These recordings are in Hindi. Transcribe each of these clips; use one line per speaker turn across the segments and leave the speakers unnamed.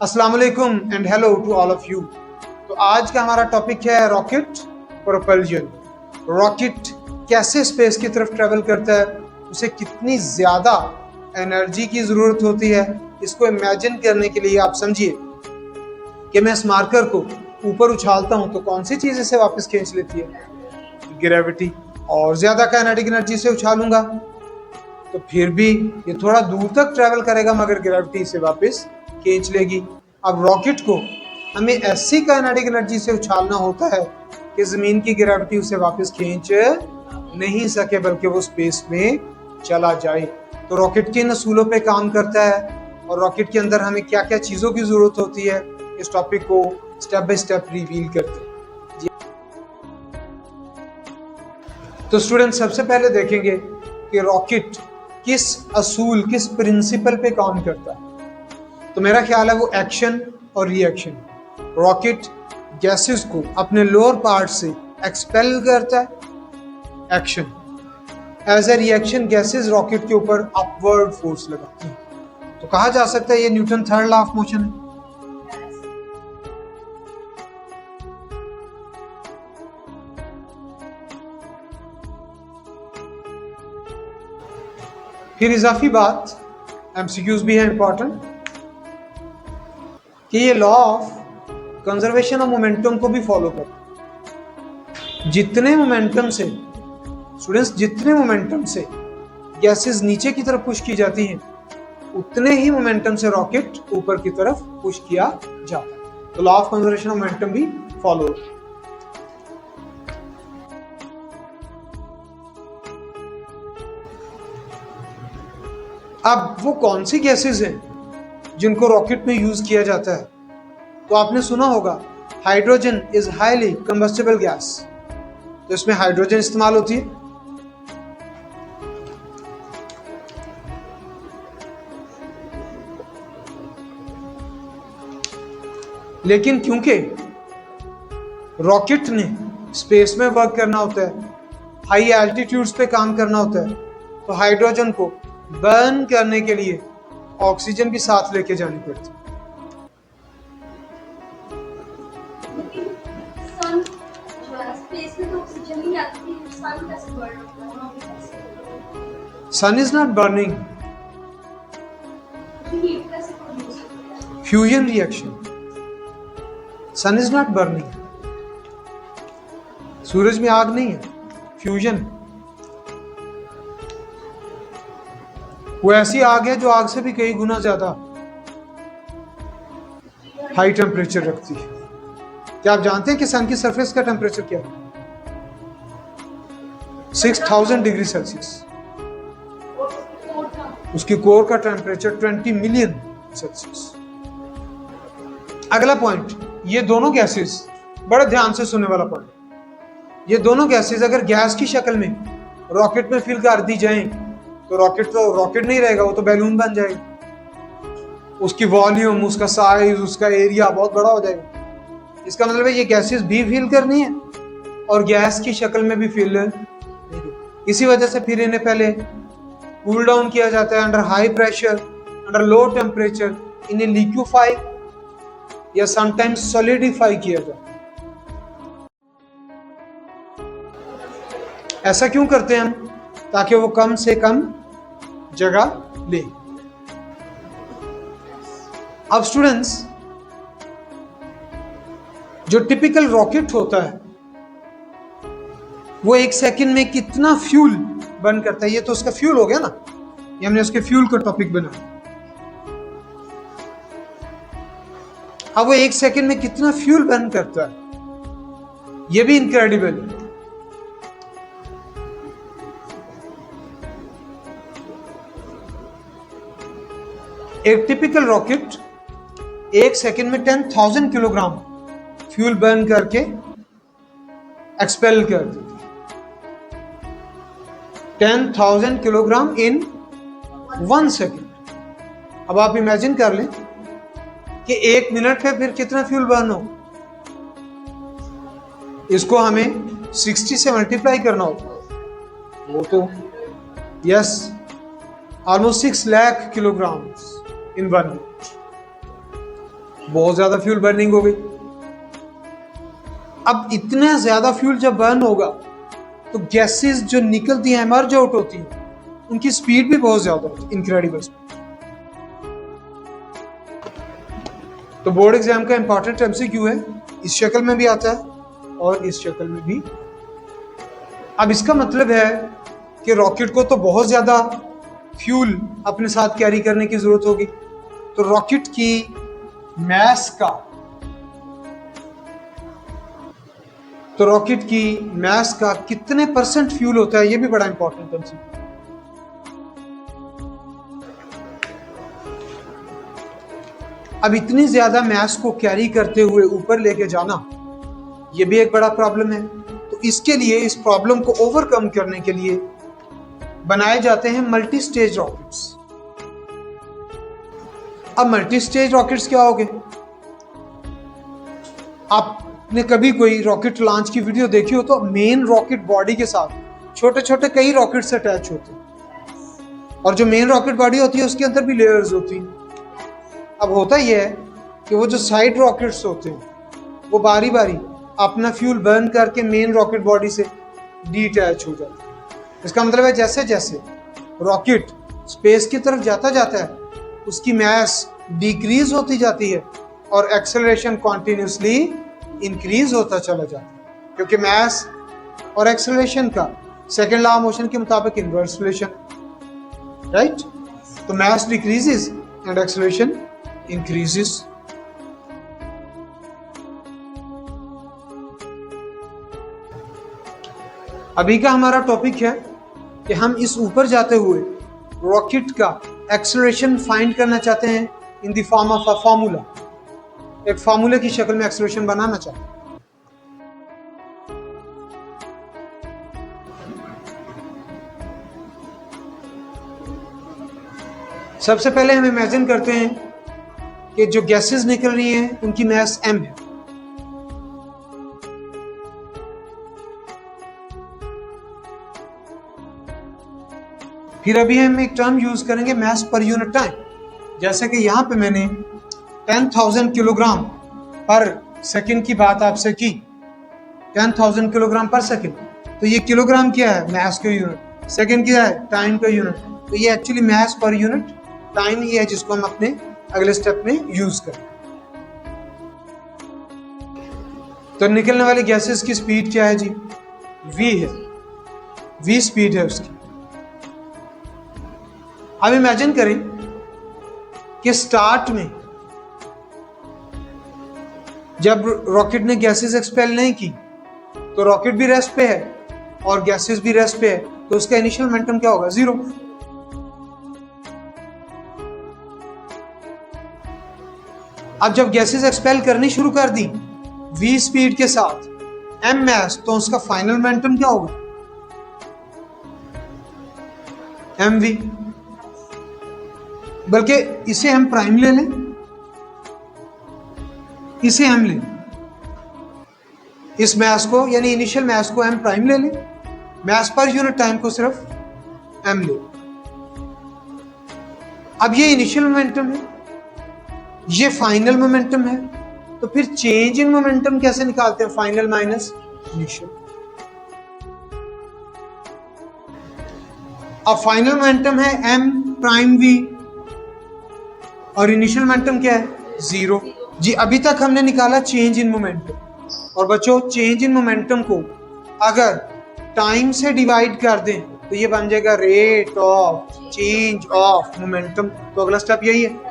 अस्सलाम वालेकुम and hello to all of you. तो आज का हमारा टॉपिक है रॉकेट प्रोपल्जन। रॉकेट कैसे स्पेस की तरफ ट्रेवल करता है, उसे कितनी ज़्यादा एनर्जी की ज़रूरत होती है, इसको इमेजिन करने के लिए आप समझिए कि मैं इस मार्कर को ऊपर उछालता हूँ तो कौन सी चीज़ इसे वापस खींच लेती है? ग्रेविटी। और ज़्यादा काइनेटिक एनर्जी से उछालूंगा तो फिर भी ये थोड़ा दूर तक ट्रेवल करेगा मगर ग्रेविटी इसे वापस खींच लेगी। अब रॉकेट को हमें ऐसी काइनेटिक एनर्जी से उछालना होता है कि ज़मीन की ग्रेविटी उसे वापस खींच नहीं सके बल्कि वो स्पेस में चला जाए। तो रॉकेट किन असूलों पे काम करता है और रॉकेट के अंदर हमें क्या क्या चीज़ों की ज़रूरत होती है, इस टॉपिक को स्टेप बाय स्टेप रिवील करते हैं। तो स्टूडेंट सबसे पहले देखेंगे कि रॉकेट किस असूल, किस प्रिंसिपल पे काम करता है। तो मेरा ख्याल है वो एक्शन और रिएक्शन। रॉकेट गैसेस को अपने लोअर पार्ट से एक्सपेल करता है, action. As a reaction gases rocket के ऊपर अपवर्ड फोर्स लगाती हैं। तो कहा जा सकता है ये Newton third law of motion है। फिर इजाफी बात, एमसीक्यूज भी है इंपॉर्टेंट, कि ये law of conservation of momentum को भी फॉलो करता है। जितने मोमेंटम से स्टूडेंट्स, जितने मोमेंटम से गैसेस नीचे की तरफ पुश की जाती हैं उतने ही मोमेंटम से रॉकेट ऊपर की तरफ पुश किया जाता है। तो law of conservation of momentum भी फॉलो। अब वो कौन सी गैसेस हैं जिनको रॉकेट में यूज किया जाता है? तो आपने सुना होगा hydrogen is highly combustible gas. तो इसमें हाइड्रोजन इस्तेमाल होती है। लेकिन क्योंकि रॉकेट ने स्पेस में वर्क करना होता है, हाई एल्टीट्यूड्स पे काम करना होता है, तो हाइड्रोजन को बर्न करने के लिए ऑक्सीजन भी साथ लेके जानी पड़ती है। Sun is not burning, fusion reaction. Sun is not burning, सूरज में आग नहीं है, फ्यूजन। वो ऐसी आग है जो आग से भी कई गुना ज्यादा हाई टेम्परेचर रखती है। क्या आप जानते हैं कि सन की सरफेस का टेम्परेचर क्या है? 6000 डिग्री सेल्सियस। उसकी कोर का टेम्परेचर 20 मिलियन सेल्सियस। अगला पॉइंट, ये दोनों गैसेस, बड़े ध्यान से सुनने वाला पॉइंट, ये दोनों गैसेस अगर गैस की शक्ल में रॉकेट में फिल कर दी जाएं तो रॉकेट नहीं रहेगा, वो तो बैलून बन जाएगा। उसकी वॉल्यूम, उसका साइज, उसका एरिया बहुत बड़ा हो जाएगा। इसका मतलब है ये गैसेस भी फिल करनी है और गैस की शक्ल में भी फिल नहीं। इसी वजह से फिर इन्हें पहले कूल डाउन किया जाता है under high pressure, under low temperature. इन्हें लिक्विफाई या समटाइम्स सॉलिडिफाई किया जाता है। ऐसा क्यों करते हैं हम? ताकि वो कम से कम जगह ले। अब स्टूडेंट्स, जो टिपिकल रॉकेट होता है वो एक सेकंड में कितना फ्यूल बर्न करता है? ये तो उसका फ्यूल हो गया ना, ये हमने उसके फ्यूल का टॉपिक बनाया। अब वो एक सेकंड में कितना फ्यूल बर्न करता है, ये भी इनक्रेडिबल है। एक टिपिकल रॉकेट एक सेकंड में 10,000 किलोग्राम फ्यूल बर्न करके एक्सपेल कर देती है। 10,000 किलोग्राम इन 1 सेकंड। अब आप इमेजिन कर लें कि 1 मिनट में फिर कितना फ्यूल बर्न हो। इसको हमें 60 से मल्टीप्लाई करना होगा, वो तो यस ऑलमोस्ट 6 लाख किलोग्राम इन 1 मिनट। बहुत ज्यादा फ्यूल बर्निंग हो गई। अब इतना ज्यादा फ्यूल जब बर्न होगा तो गैसेस जो निकलती हैं, एमर्ज आउट होती हैं, उनकी स्पीड भी बहुत ज्यादा होती है, इनक्रेडिबल स्पीड। तो बोर्ड एग्जाम का इंपॉर्टेंट एमसीक्यू है, इस शक्ल में भी आता है और इस शक्ल में भी। अब इसका मतलब है कि रॉकेट को तो बहुत ज्यादा फ्यूल अपने साथ कैरी करने की जरूरत होगी, तो रॉकेट की मास का कितने परसेंट फ्यूल होता है, ये भी बड़ा इंपॉर्टेंट है। अब इतनी ज्यादा मास को कैरी करते हुए ऊपर लेके जाना, ये भी एक बड़ा प्रॉब्लम है। तो इसके लिए, इस प्रॉब्लम को ओवरकम करने के लिए बनाए जाते हैं मल्टी स्टेज रॉकेट्स। अब मल्टी स्टेज रॉकेट्स क्या होंगे? आपने कभी कोई रॉकेट लॉन्च की वीडियो देखी हो तो मेन रॉकेट बॉडी के साथ छोटे छोटे कई रॉकेट्स अटैच होते हैं, और जो मेन रॉकेट बॉडी होती है उसके अंदर भी लेयर्स होती हैं। अब होता यह है कि वो जो साइड रॉकेट्स होते हैं वो बारी बारी अपना फ्यूल बर्न करके मेन रॉकेट बॉडी से डीअटैच हो जाते हैं। इसका मतलब है जैसे जैसे रॉकेट स्पेस की तरफ जाता है उसकी मास डिक्रीज होती जाती है और एक्सेलरेशन कॉन्टिन्यूसली इंक्रीज होता चला जाता है, क्योंकि मास और एक्सेलरेशन का सेकेंड लॉ ऑफ मोशन के मुताबिक इनवर्स रिलेशन, राइट? तो मास डिक्रीजेस एंड एक्सेलरेशन इंक्रीजेस। अभी का हमारा टॉपिक है कि हम इस ऊपर जाते हुए रॉकेट का एक्सेलरेशन फाइंड करना चाहते हैं in the form of a formula. एक फार्मूले की शक्ल में एक्सेलरेशन बनाना चाहते हैं। सबसे पहले हम इमेजिन करते हैं कि जो गैसेस निकल रही हैं उनकी मास m है। फिर अभी हम एक टर्म यूज करेंगे मास पर यूनिट टाइम। जैसे कि यहां पे मैंने 10,000 किलोग्राम पर सेकंड की बात आपसे की, 10,000 किलोग्राम पर सेकंड, तो ये किलोग्राम क्या है? मास का यूनिट। सेकंड क्या है? टाइम का यूनिट। तो ये actually mass per unit time ही है जिसको हम अपने अगले स्टेप में यूज करें। तो निकलने वाली गैसेस की स्पीड क्या है जी? v है, v स्पीड है उसकी। अब इमेजिन करें कि स्टार्ट में जब रॉकेट ने गैसेस एक्सपेल नहीं की तो रॉकेट भी रेस्ट पे है और गैसेस भी रेस्ट पे है, तो उसका इनिशियल मोमेंटम क्या होगा? 0। अब जब गैसेस एक्सपेल करनी शुरू कर दी v स्पीड के साथ m मास, तो उसका फाइनल मोमेंटम क्या होगा? mv। बल्कि इसे हम प्राइम ले लें, इसे हम लें, इस मास को यानी इनिशियल मास को m प्राइम ले लें, मास पर यूनिट टाइम को सिर्फ m ले। अब ये इनिशियल मोमेंटम है, ये फाइनल मोमेंटम है, तो फिर चेंज इन मोमेंटम कैसे निकालते हैं? Final minus initial. अब फाइनल मोमेंटम है m प्राइम v और इनिशियल मोमेंटम क्या है? 0। जी अभी तक हमने निकाला चेंज इन मोमेंटम, और बच्चों चेंज इन मोमेंटम को अगर टाइम से डिवाइड कर दें तो ये बन जाएगा rate of change of momentum. तो अगला स्टेप यही है।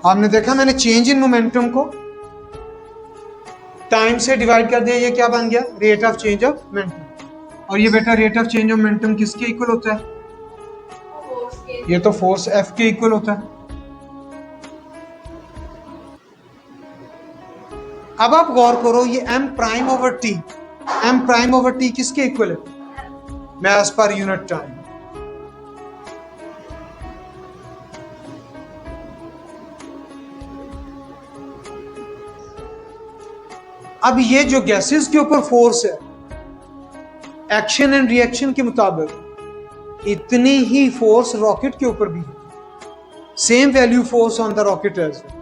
हमने देखा, मैंने चेंज इन मोमेंटम को टाइम से डिवाइड कर दिया, ये क्या बन गया? Rate of change of momentum. और ये बेटा rate of change of momentum किसके इक्वल होता है? ये तो फोर्स F के इक्वल होता है। अब आप गौर करो, ये m prime over t, m prime over t किसके इक्वल है? मास पर यूनिट टाइम। अब ये जो गैसेस के ऊपर फोर्स है, एक्शन एंड रिएक्शन के मुताबिक इतनी ही फोर्स रॉकेट के ऊपर भी है। same value force on the rocket as well.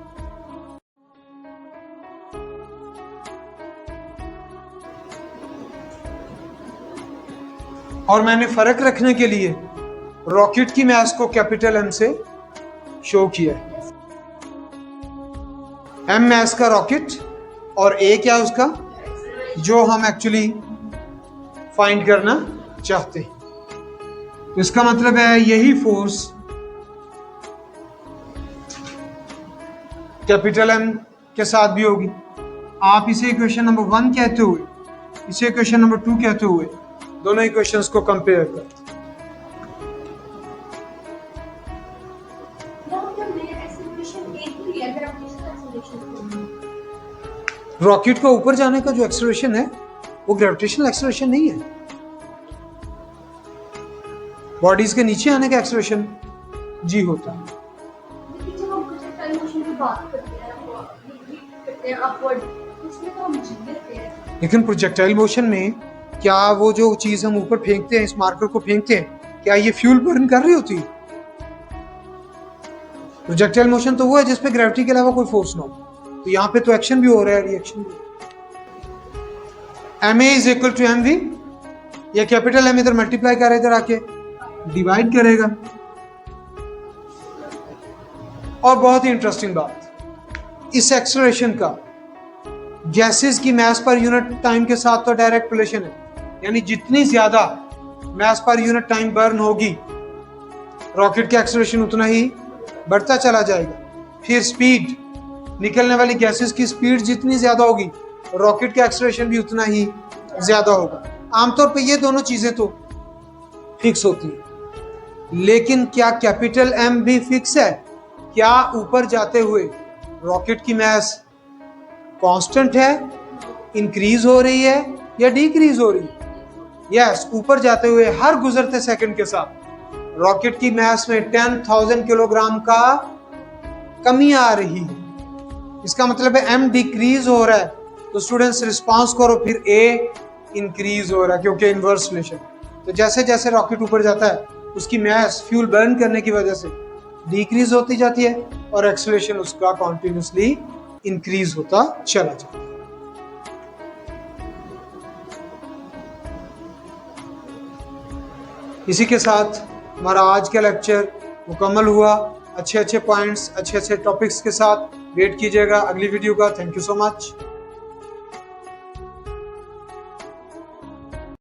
और मैंने फर्क रखने के लिए रॉकेट की मास को कैपिटल एम से शो किया है। एम मास का रॉकेट और ए क्या उसका, जो हम एक्चुअली फाइंड करना चाहते हैं। तो इसका मतलब है यही फोर्स कैपिटल एम के साथ भी होगी। आप इसे इक्वेशन नंबर 1 कहते हुए, इसे इक्वेशन नंबर 2 कहते हुए दोनों इक्वेशंस को कंपेयर करते हैं। रॉकेट को ऊपर जाने का जो एक्सेलरेशन है वो ग्रेविटेशनल एक्सेलरेशन नहीं है, बॉडीज के नीचे आने का एक्सेलरेशन जी होता है। लेकिन प्रोजेक्टाइल मोशन में क्या वो जो चीज हम ऊपर फेंकते हैं, इस मार्कर को फेंकते हैं, क्या ये फ्यूल बर्न कर रही होती है? प्रोजेक्टाइल मोशन तो वो है जिसपे ग्रेविटी के अलावा कोई फोर्स ना हो। तो यहाँ पे तो एक्शन भी हो रहा है, रिएक्शन भी। ma is equal to mv, ये कैपिटल M इधर मल्टीप्लाई कर इधर आके डिवाइड करेगा। और बहुत ही इंटरेस्टिंग बात, इस एक्सेलरेशन का गैसेस की मास पर यूनिट टाइम के साथ तो डायरेक्ट रिलेशन है, यानी जितनी ज्यादा मास पर यूनिट टाइम बर्न होगी रॉकेट का एक्सेलरेशन उतना ही बढ़ता चला जाएगा। फिर स्पीड, निकलने वाली गैसेस की स्पीड जितनी ज्यादा होगी रॉकेट का एक्सेलरेशन भी उतना ही ज्यादा होगा। आमतौर पे ये दोनों चीजें तो फिक्स होती है, लेकिन क्या कैपिटल M भी फिक्स है? क्या ऊपर जाते हुए रॉकेट की मास कांस्टेंट है, इंक्रीज हो रही है या डिक्रीज हो रही है? यस, ऊपर जाते हुए हर गुजरते सेकंड के साथ रॉकेट की मास में 10,000 किलोग्राम का कमी आ रही है। इसका मतलब है M डिक्रीज हो रहा है, तो स्टूडेंट्स रिस्पांस करो, फिर A इंक्रीज हो रहा है, क्योंकि इनवर्स रिलेशन। तो जैसे जैसे रॉकेट ऊपर जाता है उसकी मास फ्यूल बर्न करने की वजह से डिक्रीज होती जाती है और एक्सेलरेशन उसका कॉन्टिन्यूसली इंक्रीज होता चला जाता है। इसी के साथ हमारा आज का लेक्चर मुकम्मल हुआ। अच्छे अच्छे पॉइंट्स, अच्छे अच्छे टॉपिक्स के साथ वेट कीजिएगा अगली वीडियो का। Thank you so much.